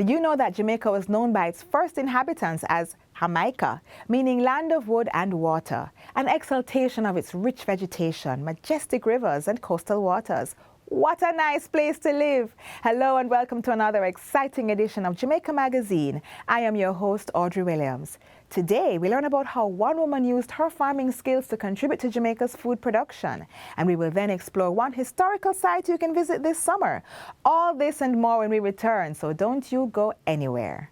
Did you know that Jamaica was known by its first inhabitants as Jamaica, meaning land of wood and water, an exaltation of its rich vegetation, majestic rivers and coastal waters? What a nice place to live! Hello and welcome to another exciting edition of Jamaica Magazine. I am your host, Audrey Williams. Today, we learn about how one woman used her farming skills to contribute to Jamaica's food production. And we will then explore one historical site you can visit this summer. All this and more when we return, so don't you go anywhere.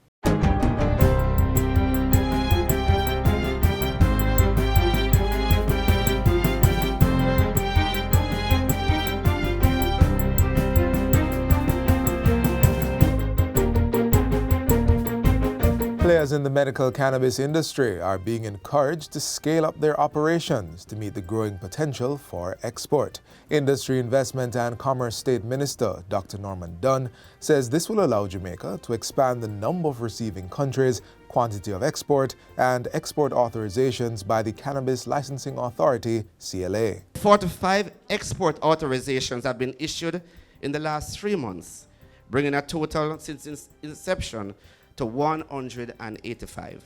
Players in the medical cannabis industry are being encouraged to scale up their operations to meet the growing potential for export. Industry Investment and Commerce State Minister Dr. Norman Dunn says this will allow Jamaica to expand the number of receiving countries, quantity of export, and export authorizations by the Cannabis Licensing Authority, CLA. 45 export authorizations have been issued in the last 3 months, bringing a total since its inception to 185.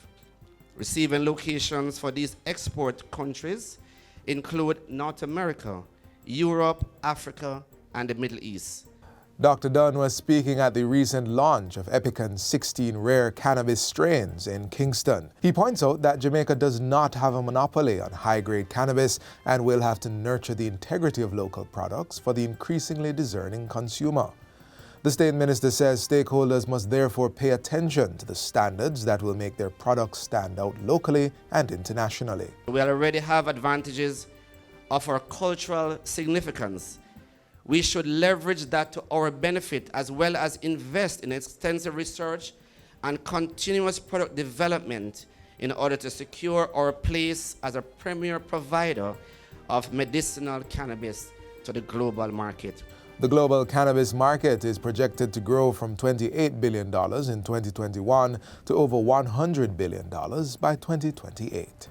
Receiving locations for these export countries include North America, Europe, Africa, and the Middle East. Dr. Dunn was speaking at the recent launch of Epican's 16 rare cannabis strains in Kingston. He points out that Jamaica does not have a monopoly on high-grade cannabis and will have to nurture the integrity of local products for the increasingly discerning consumer. The state minister says stakeholders must therefore pay attention to the standards that will make their products stand out locally and internationally. We already have advantages of our cultural significance. We should leverage that to our benefit as well as invest in extensive research and continuous product development in order to secure our place as a premier provider of medicinal cannabis to the global market. The global cannabis market is projected to grow from $28 billion in 2021 to over $100 billion by 2028.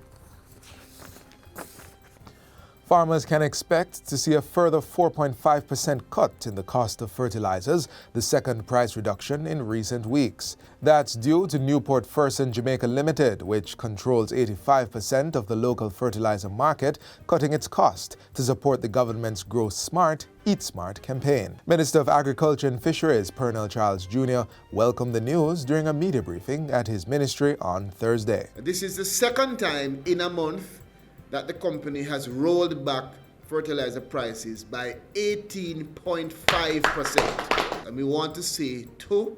Farmers can expect to see a further 4.5% cut in the cost of fertilizers, the second price reduction in recent weeks. That's due to Newport Fersen Jamaica Limited, which controls 85% of the local fertilizer market, cutting its cost to support the government's Grow Smart, Eat Smart campaign. Minister of Agriculture and Fisheries Pernell Charles Jr. welcomed the news during a media briefing at his ministry on Thursday. This is the second time in a month that the company has rolled back fertilizer prices by 18.5%. And we want to say to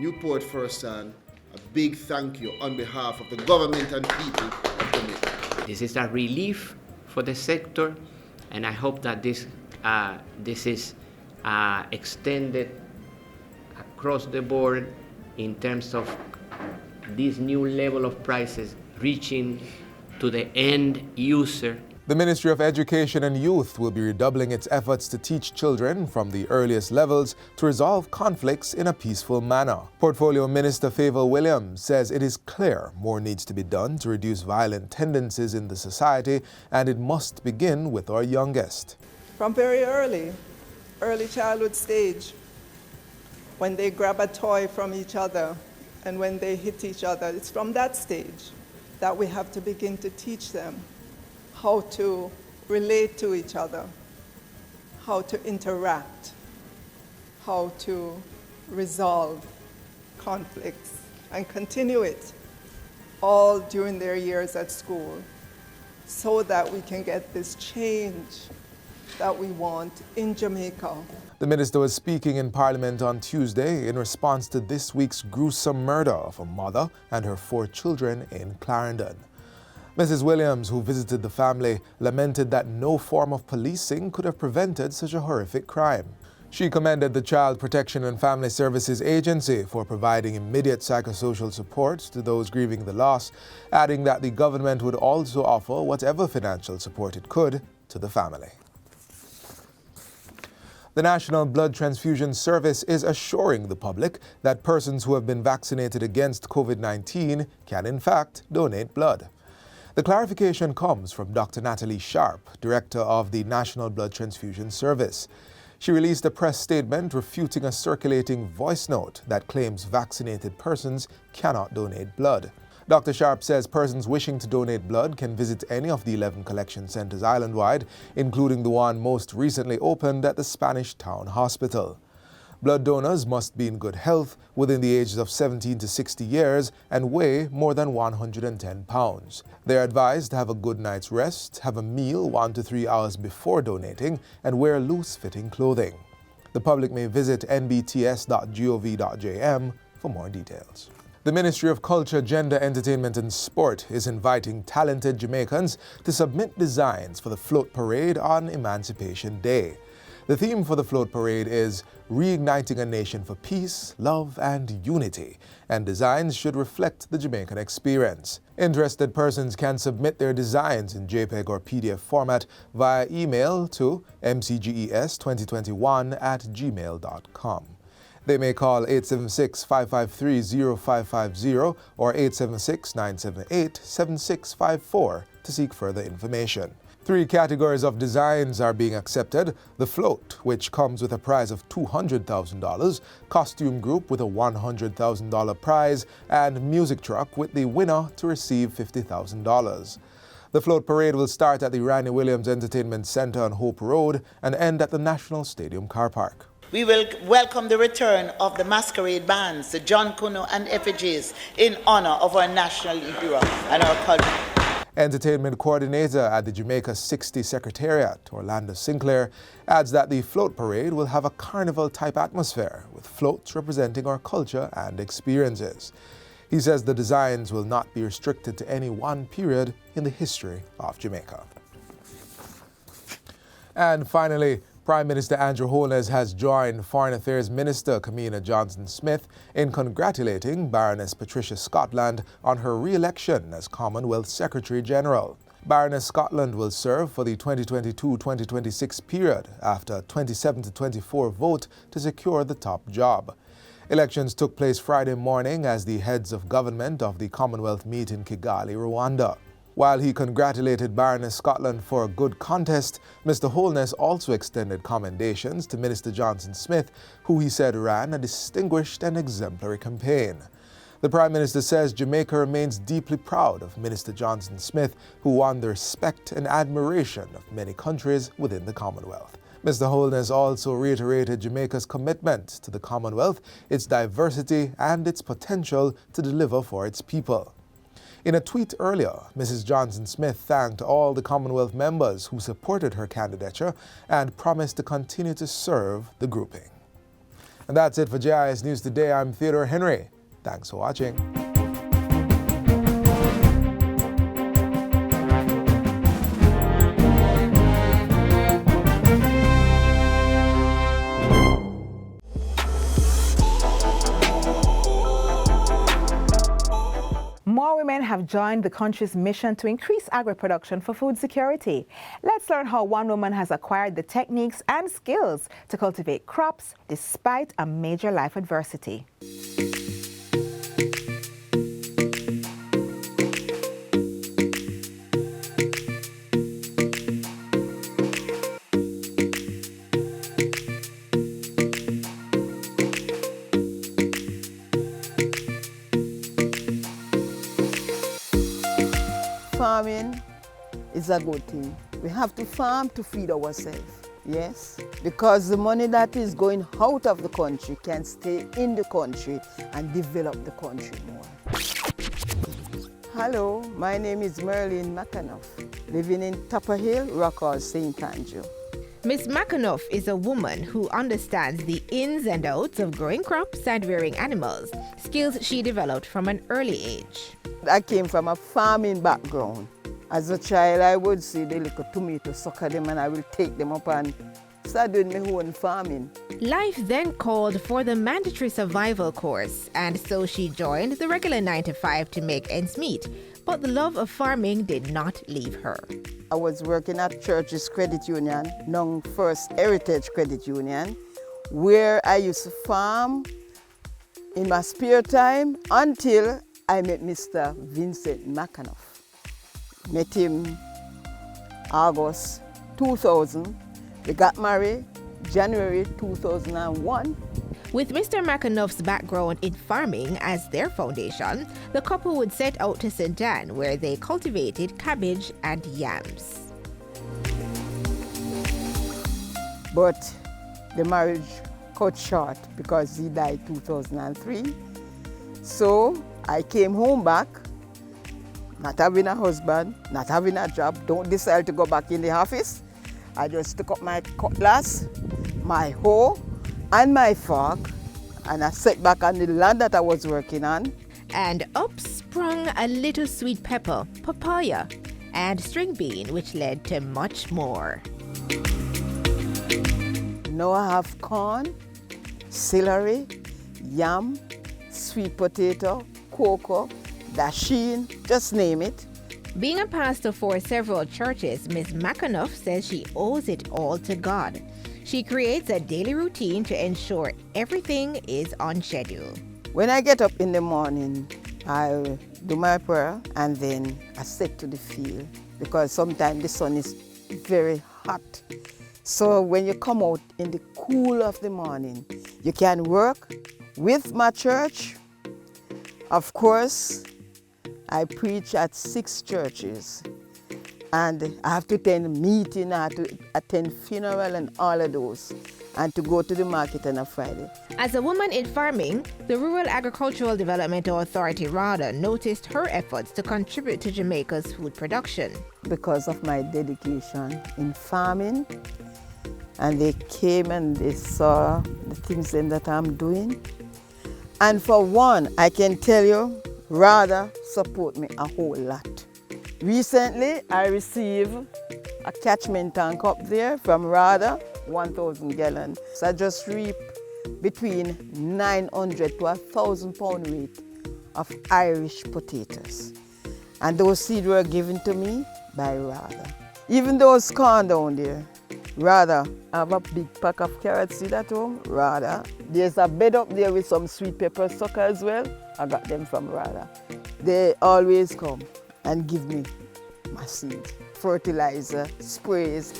Newport Fersen a big thank you on behalf of the government and people of Jamaica. This is a relief for the sector, and I hope that this is extended across the board in terms of this new level of prices reaching to the end user. The Ministry of Education and Youth will be redoubling its efforts to teach children from the earliest levels to resolve conflicts in a peaceful manner. Portfolio Minister Favour Williams says it is clear more needs to be done to reduce violent tendencies in the society, and it must begin with our youngest. From very early childhood stage, when they grab a toy from each other and when they hit each other, it's from that stage that we have to begin to teach them how to relate to each other, how to interact, how to resolve conflicts, and continue it all during their years at school so that we can get this change that we want in Jamaica. The minister was speaking in Parliament on Tuesday in response to this week's gruesome murder of a mother and her 4 children in Clarendon. Mrs. Williams, who visited the family, lamented that no form of policing could have prevented such a horrific crime. She commended the Child Protection and Family Services Agency for providing immediate psychosocial support to those grieving the loss, adding that the government would also offer whatever financial support it could to the family. The National Blood Transfusion Service is assuring the public that persons who have been vaccinated against COVID-19 can in fact donate blood. The clarification comes from Dr. Natalie Sharp, Director of the National Blood Transfusion Service. She released a press statement refuting a circulating voice note that claims vaccinated persons cannot donate blood. Dr. Sharp says persons wishing to donate blood can visit any of the 11 collection centers island-wide, including the one most recently opened at the Spanish Town Hospital. Blood donors must be in good health, within the ages of 17 to 60 years, and weigh more than 110 pounds. They are advised to have a good night's rest, have a meal 1 to 3 hours before donating, and wear loose-fitting clothing. The public may visit nbts.gov.jm for more details. The Ministry of Culture, Gender, Entertainment and Sport is inviting talented Jamaicans to submit designs for the float parade on Emancipation Day. The theme for the float parade is Reigniting a Nation for Peace, Love and Unity, and designs should reflect the Jamaican experience. Interested persons can submit their designs in JPEG or PDF format via email to mcges2021@gmail.com. They may call 876-553-0550 or 876-978-7654 to seek further information. 3 categories of designs are being accepted: the float, which comes with a prize of $200,000, costume group with a $100,000 prize, and music truck with the winner to receive $50,000. The float parade will start at the Randy Williams Entertainment Center on Hope Road and end at the National Stadium car park. We will welcome the return of the masquerade bands, the John Kuno and effigies, in honor of our national hero and our culture. Entertainment coordinator at the Jamaica 60 Secretariat, Orlando Sinclair, adds that the float parade will have a carnival-type atmosphere, with floats representing our culture and experiences. He says the designs will not be restricted to any one period in the history of Jamaica. And finally, Prime Minister Andrew Holness has joined Foreign Affairs Minister Kamina Johnson-Smith in congratulating Baroness Patricia Scotland on her re-election as Commonwealth Secretary-General. Baroness Scotland will serve for the 2022-2026 period after a 27-24 vote to secure the top job. Elections took place Friday morning as the heads of government of the Commonwealth meet in Kigali, Rwanda. While he congratulated Baroness Scotland for a good contest, Mr. Holness also extended commendations to Minister Johnson-Smith, who he said ran a distinguished and exemplary campaign. The Prime Minister says Jamaica remains deeply proud of Minister Johnson-Smith, who won the respect and admiration of many countries within the Commonwealth. Mr. Holness also reiterated Jamaica's commitment to the Commonwealth, its diversity, and its potential to deliver for its people. In a tweet earlier, Mrs. Johnson-Smith thanked all the Commonwealth members who supported her candidature and promised to continue to serve the grouping. And that's it for JIS News Today. I'm Theodore Henry. Thanks for watching. More women have joined the country's mission to increase agri-production for food security. Let's learn how one woman has acquired the techniques and skills to cultivate crops despite a major life adversity. Farming is a good thing. We have to farm to feed ourselves, yes? Because the money that is going out of the country can stay in the country and develop the country more. Hello, my name is Merlin McAnuff, living in Tupper Hill, Rockall, St. Andrew. Ms. McAnuff is a woman who understands the ins and outs of growing crops and rearing animals, skills she developed from an early age. I came from a farming background. As a child, I would see the little tomato, sucker them, and I will take them up and start doing my own farming. Life then called for the mandatory survival course, and so she joined the regular 9-to-5 to make ends meet. But the love of farming did not leave her. I was working at Church's Credit Union, now First Heritage Credit Union, where I used to farm in my spare time until I met Mr. Vincent McAnuff. Met him August 2000. We got married January 2001. With Mr. McAnuff's background in farming as their foundation, the couple would set out to St. Ann, where they cultivated cabbage and yams. But the marriage cut short because he died 2003. So I came home back, not having a husband, not having a job, don't decide to go back in the office. I just took up my cutlass, my hoe, and my fork, and I set back on the land that I was working on. And up sprung a little sweet pepper, papaya, and string bean, which led to much more. Now I have corn, celery, yam, sweet potato, cocoa, dasheen, just name it. Being a pastor for several churches, Ms. McAnuff says she owes it all to God. She creates a daily routine to ensure everything is on schedule. When I get up in the morning, I do my prayer and then I sit to the field because sometimes the sun is very hot. So when you come out in the cool of the morning, you can work with my church. Of course, I preach at 6 churches and I have to attend meeting, I have to attend funeral and all of those, and to go to the market on a Friday. As a woman in farming, the Rural Agricultural Development Authority, RADA, noticed her efforts to contribute to Jamaica's food production. Because of my dedication in farming, and they came and they saw the things that I'm doing. And for one, I can tell you, RADA support me a whole lot. Recently, I received a catchment tank up there from RADA, 1,000 gallons. So I just reap between 900 to 1,000 pound weight of Irish potatoes. And those seeds were given to me by RADA. Even those corn down there, RADA. I have a big pack of carrot seed at home, RADA. There's a bed up there with some sweet pepper sucker as well. I got them from RADA. They always come and give me my seed, fertilizer, sprays.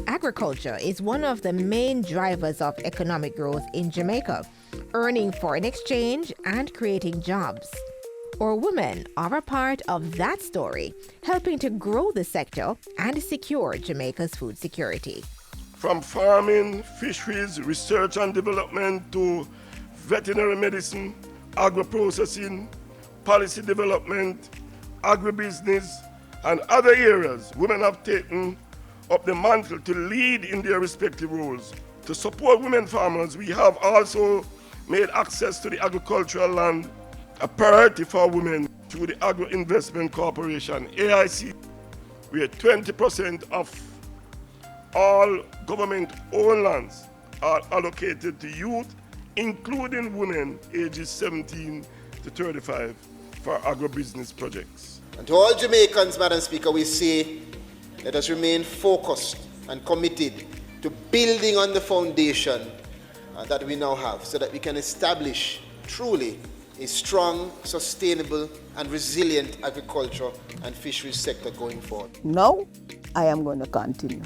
Agriculture is one of the main drivers of economic growth in Jamaica, earning foreign exchange and creating jobs. Our women are a part of that story, helping to grow the sector and secure Jamaica's food security. From farming, fisheries, research and development to veterinary medicine, agro-processing, policy development, agribusiness, and other areas, women have taken up the mantle to lead in their respective roles. To support women farmers, we have also made access to the agricultural land a priority for women through the Agro Investment Corporation, AIC, where 20% of all government-owned lands are allocated to youth, including women ages 17 to 35 for agribusiness projects. And to all Jamaicans, Madam Speaker, we say, let us remain focused and committed to building on the foundation that we now have so that we can establish truly a strong, sustainable and resilient agriculture and fisheries sector going forward. Now, I am going to continue.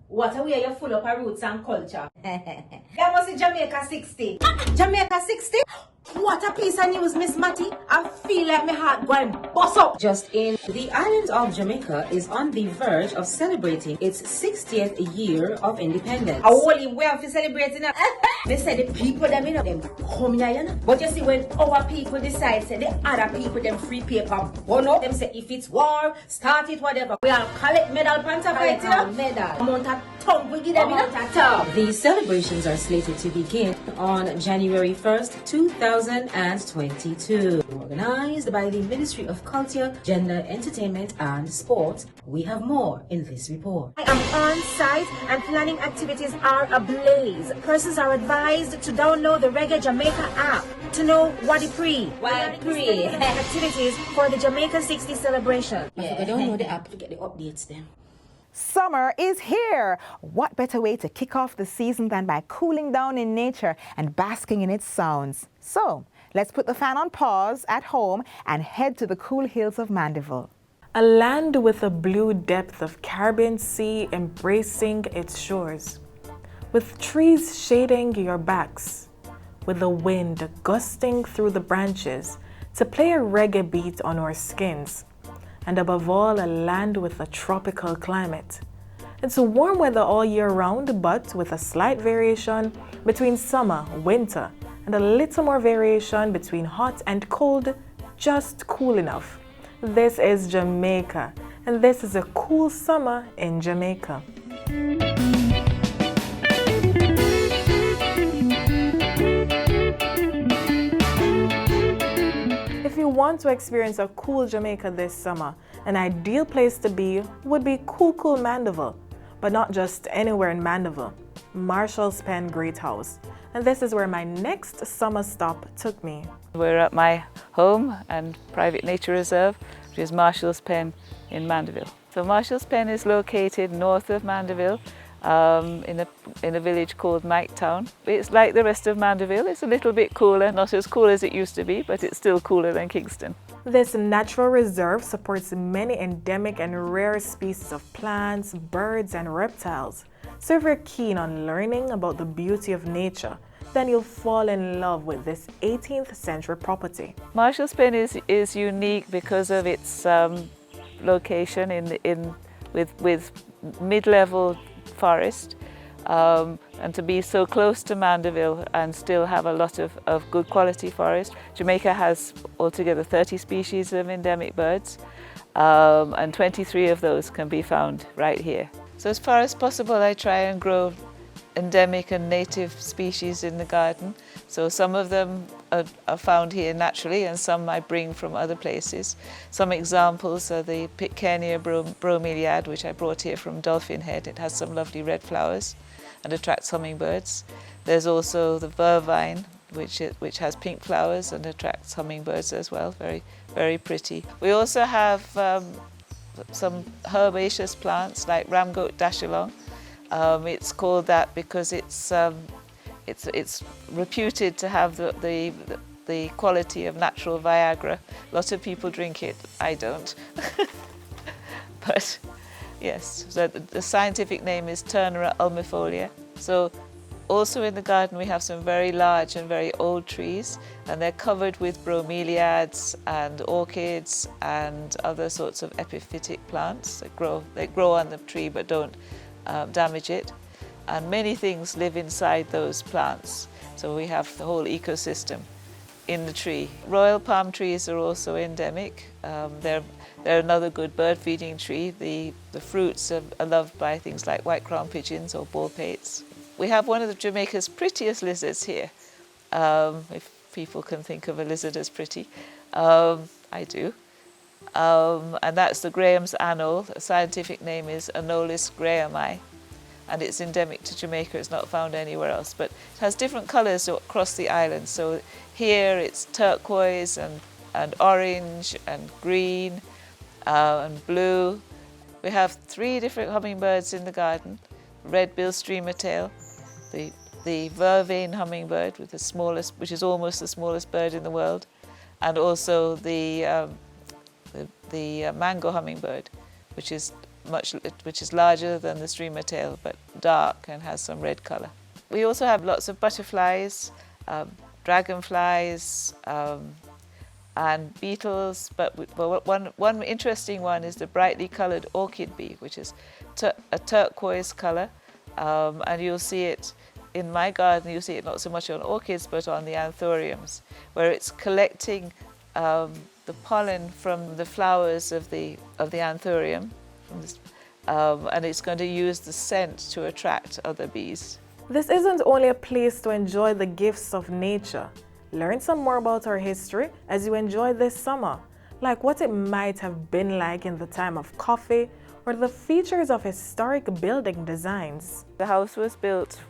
What a way you're full of our roots and culture. That must be Jamaica 60. Jamaica 60? What a piece of news, Miss Matty. I feel like my heart going bust up. Just in, the island of Jamaica is on the verge of celebrating its 60th year of independence. A holy way of celebrating it. They say the people them come here, you know. But you see, when our people decide, say the other people them free paper, them say if it's war, start it, whatever. We all collect medal panta fight, you know. Medal. Amount of tongue we give them, The celebrations are slated to begin on January 1st, 2023. 2022. Organized by the Ministry of Culture, Gender, Entertainment and Sport. We have more in this report. I am on site and planning activities are ablaze. Persons are advised to download the Reggae Jamaica app to know what it activities for the Jamaica 60 celebration. Yeah. Download the app to get the updates then. Summer is here. What better way to kick off the season than by cooling down in nature and basking in its sounds? So, let's put the fan on pause at home and head to the cool hills of Mandeville. A land with a blue depth of Caribbean Sea embracing its shores, with trees shading your backs, with the wind gusting through the branches to play a reggae beat on our skins, and above all, a land with a tropical climate. It's warm weather all year round, but with a slight variation between summer, winter, and a little more variation between hot and cold, just cool enough. This is Jamaica, and this is a cool summer in Jamaica. If you want to experience a cool Jamaica this summer, an ideal place to be would be cool Mandeville, but not just anywhere in Mandeville, Marshall's Pen Great House. And this is where my next summer stop took me. We're at my home and private nature reserve, which is Marshall's Pen in Mandeville. So Marshall's Pen is located north of Mandeville, in a village called Miketown. It's like the rest of Mandeville. It's a little bit cooler, not as cool as it used to be, but it's still cooler than Kingston. This natural reserve supports many endemic and rare species of plants, birds, and reptiles. So if you're keen on learning about the beauty of nature, then you'll fall in love with this 18th century property. Marshall's Pen is unique because of its location with mid-level forest, and to be so close to Mandeville and still have a lot of good quality forest. Jamaica has altogether 30 species of endemic birds, and 23 of those can be found right here. So as far as possible, I try and grow endemic and native species in the garden. So some of them are found here naturally, and some I bring from other places. Some examples are the Pitcairnia bromeliad, which I brought here from Dolphin Head. It has some lovely red flowers and attracts hummingbirds. There's also the vervine, which has pink flowers and attracts hummingbirds as well. Very, very pretty. We also have some herbaceous plants like ramgoat dashilong. It's called that because it's reputed to have the quality of natural Viagra. Lots of people drink it. I don't. But yes, so the scientific name is Turnera ulmifolia. So also in the garden we have some very large and very old trees, and they're covered with bromeliads and orchids and other sorts of epiphytic plants that grow on the tree but don't damage it. And many things live inside those plants. So we have the whole ecosystem in the tree. Royal palm trees are also endemic. They're another good bird feeding tree. The fruits are loved by things like white crowned pigeons or ball-pates. We have one of Jamaica's prettiest lizards here, if people can think of a lizard as pretty. I do. And that's the Graham's anole. The scientific name is Anolis grahami, and it's endemic to Jamaica. It's not found anywhere else, but it has different colours across the island. So here it's turquoise and orange and green and blue. We have 3 different hummingbirds in the garden. Red-billed streamer-tail, the vervain hummingbird with the smallest, which is almost the smallest bird in the world, and also the mango hummingbird, which is larger than the streamer-tail but dark and has some red colour. We also have lots of butterflies, dragonflies, and beetles, but one interesting one is the brightly coloured orchid bee, which is a turquoise colour, and you'll see it in my garden. You see it not so much on orchids but on the anthuriums, where it's collecting the pollen from the flowers of the anthurium, and it's going to use the scent to attract other bees. This isn't only a place to enjoy the gifts of nature. Learn some more about our history as you enjoy this summer, like what it might have been like in the time of coffee or the features of historic building designs. The house was built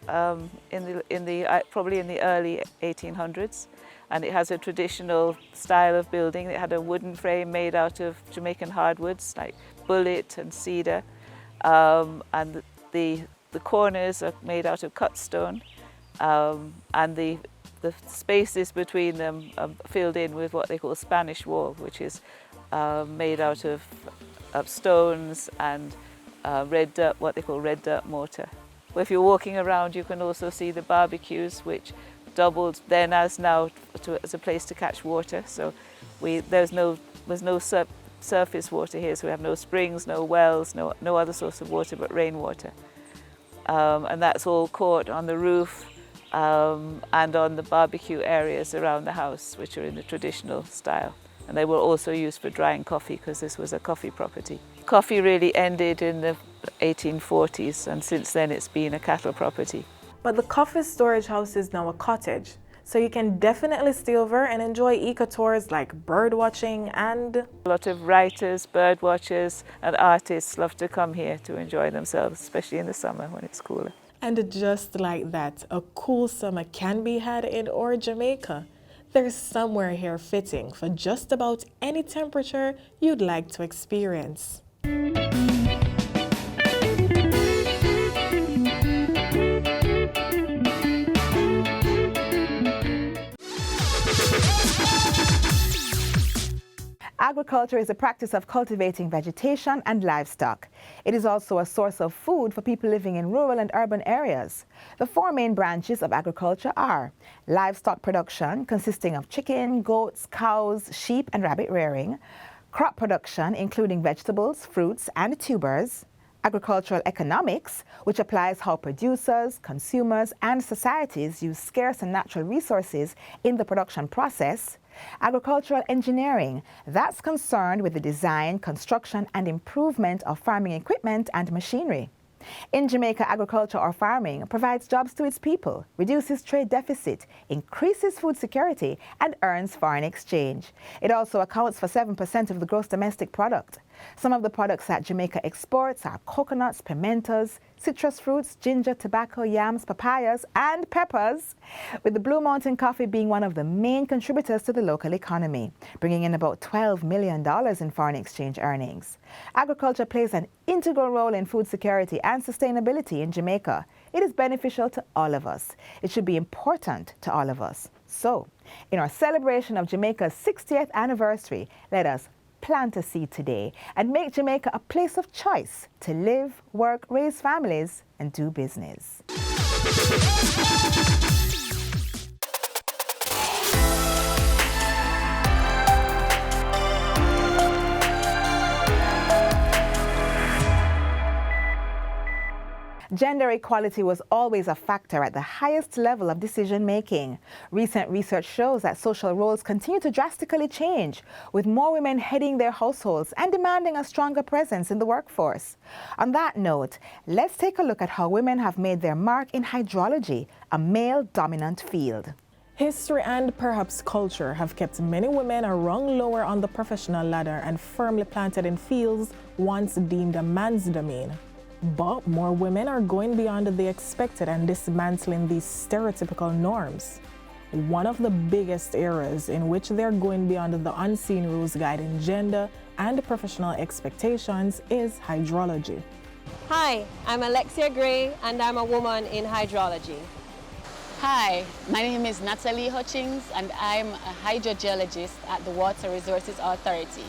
probably in the early 1800s, and it has a traditional style of building. It had a wooden frame made out of Jamaican hardwoods like bullet and cedar, and the corners are made out of cut stone, and the spaces between them are filled in with what they call Spanish wall, which is made out of stones and red dirt, what they call red dirt mortar. Well, if you're walking around, you can also see the barbecues, which doubled then as now as a place to catch water. So there's no surface water here, so we have no springs, no wells, no other source of water but rainwater. And that's all caught on the roof and on the barbecue areas around the house, which are in the traditional style. And they were also used for drying coffee because this was a coffee property. Coffee really ended in the 1840s, and since then it's been a cattle property. But the coffee storage house is now a cottage, so you can definitely stay over and enjoy eco-tours like bird watching, and a lot of writers, bird watchers and artists love to come here to enjoy themselves, especially in the summer when it's cooler. And just like that, a cool summer can be had in our Jamaica. There's somewhere here fitting for just about any temperature you'd like to experience. Agriculture is the practice of cultivating vegetation and livestock. It is also a source of food for people living in rural and urban areas. The four main branches of agriculture are livestock production, consisting of chicken, goats, cows, sheep, and rabbit rearing; crop production, including vegetables, fruits, and tubers; agricultural economics, which applies how producers, consumers, and societies use scarce and natural resources in the production process; agricultural engineering, that's concerned with the design, construction, and improvement of farming equipment and machinery. In Jamaica, agriculture or farming provides jobs to its people, reduces trade deficit, increases food security, and earns foreign exchange. It also accounts for 7% of the gross domestic product. Some of the products that Jamaica exports are coconuts, pimentos, citrus fruits, ginger, tobacco, yams, papayas, and peppers, with the Blue Mountain coffee being one of the main contributors to the local economy, bringing in about $12 million in foreign exchange earnings. Agriculture plays an integral role in food security and sustainability in Jamaica. It is beneficial to all of us. It should be important to all of us. So, in our celebration of Jamaica's 60th anniversary, let us plant a seed today and make Jamaica a place of choice to live, work, raise families, and do business. Gender equality was always a factor at the highest level of decision-making. Recent research shows that social roles continue to drastically change, with more women heading their households and demanding a stronger presence in the workforce. On that note, let's take a look at how women have made their mark in hydrology, a male-dominant field. History and perhaps culture have kept many women a rung lower on the professional ladder and firmly planted in fields once deemed a man's domain. But more women are going beyond the expected and dismantling these stereotypical norms. One of the biggest areas in which they're going beyond the unseen rules guiding gender and professional expectations is hydrology. Hi, I'm Alexia Gray and I'm a woman in hydrology. Hi, my name is Natalie Hutchings and I'm a hydrogeologist at the Water Resources Authority.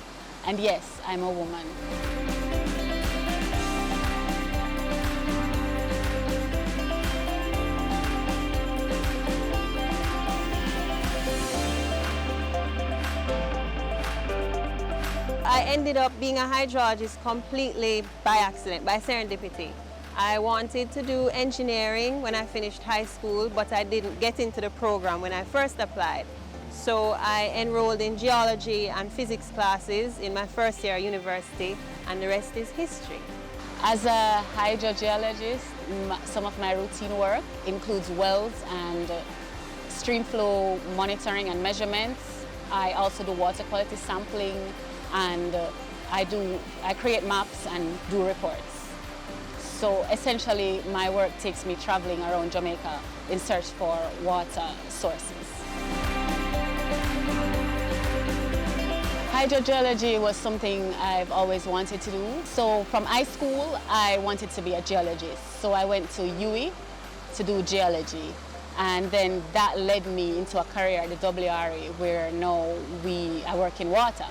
And yes, I'm a woman. I ended up being a hydrologist completely by accident, by serendipity. I wanted to do engineering when I finished high school, but I didn't get into the program when I first applied. So I enrolled in geology and physics classes in my first year at university, and the rest is history. As a hydrogeologist, some of my routine work includes wells and stream flow monitoring and measurements. I also do water quality sampling, and I create maps and do reports. So essentially my work takes me traveling around Jamaica in search for water sources. Hydrogeology was something I've always wanted to do. So from high school, I wanted to be a geologist. So I went to UWI to do geology. And then that led me into a career at the WRA, where now I work in water.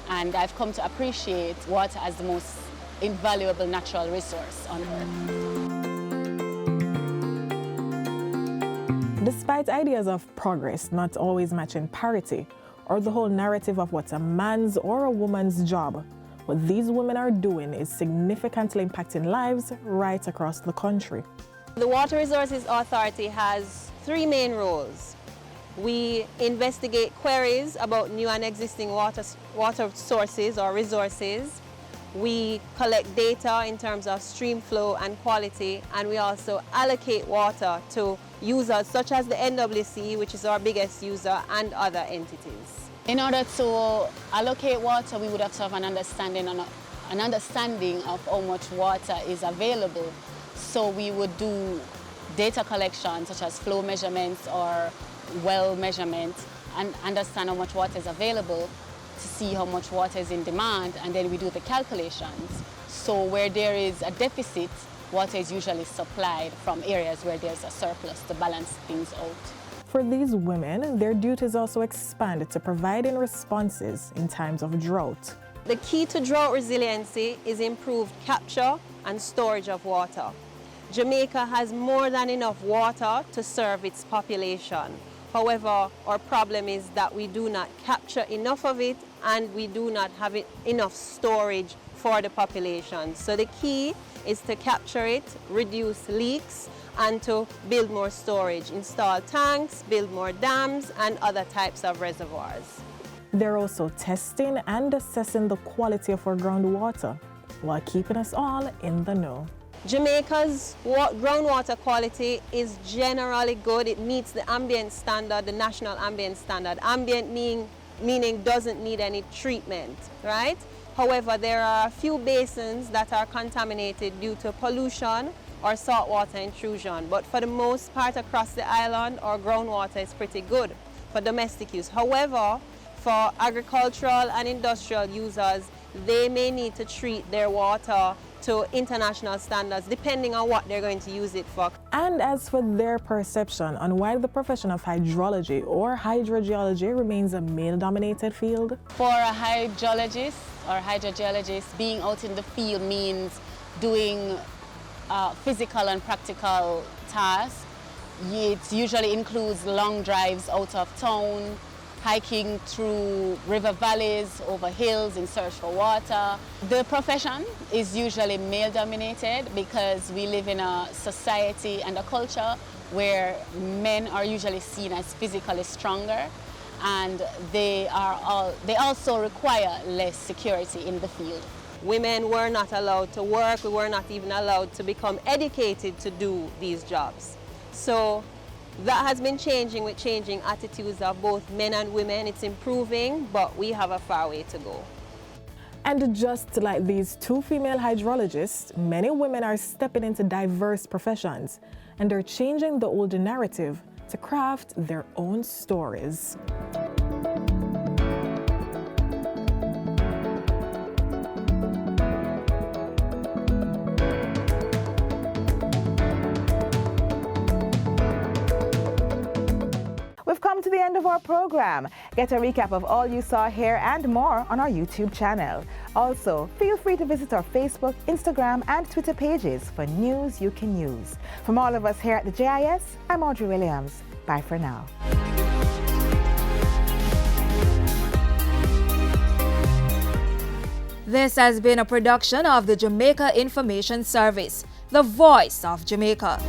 And I've come to appreciate water as the most invaluable natural resource on Earth. Despite ideas of progress not always matching parity, or the whole narrative of what's a man's or a woman's job, what these women are doing is significantly impacting lives right across the country. The Water Resources Authority has 3 main roles. We investigate queries about new and existing water sources or resources. We collect data in terms of stream flow and quality, and we also allocate water to users such as the NWC, which is our biggest user, and other entities. In order to allocate water, we would have to have an understanding of how much water is available. So we would do data collection such as flow measurements or well measurements and understand how much water is available to see how much water is in demand, and then we do the calculations. So where there is a deficit, water is usually supplied from areas where there's a surplus to balance things out. For these women, their duties also expand to providing responses in times of drought. The key to drought resiliency is improved capture and storage of water. Jamaica has more than enough water to serve its population. However, our problem is that we do not capture enough of it, and we do not have enough storage for the population. So the key is to capture it, reduce leaks, and to build more storage, install tanks, build more dams, and other types of reservoirs. They're also testing and assessing the quality of our groundwater while keeping us all in the know. Jamaica's groundwater quality is generally good. It meets the ambient standard, the national ambient standard. Ambient meaning doesn't need any treatment, right? However, there are a few basins that are contaminated due to pollution or saltwater intrusion. But for the most part across the island, our groundwater is pretty good for domestic use. However, for agricultural and industrial users, they may need to treat their water to international standards depending on what they're going to use it for. And as for their perception on why the profession of hydrology or hydrogeology remains a male-dominated field? For a hydrologist or hydrogeologist, being out in the field means doing physical and practical tasks. It usually includes long drives out of town, hiking through river valleys, over hills in search for water. The profession is usually male-dominated because we live in a society and a culture where men are usually seen as physically stronger, and they also require less security in the field. Women were not allowed to work. We were not even allowed to become educated to do these jobs. So that has been changing with changing attitudes of both men and women. It's improving, but we have a far way to go. And just like these 2 female hydrologists, many women are stepping into diverse professions, and they're changing the older narrative to craft their own stories. We've come to the end of our program. Get a recap of all you saw here and more on our YouTube channel. Also, feel free to visit our Facebook, Instagram, and Twitter pages for news you can use. From all of us here at the JIS, I'm Audrey Williams. Bye for now. This has been a production of the Jamaica Information Service, the voice of Jamaica.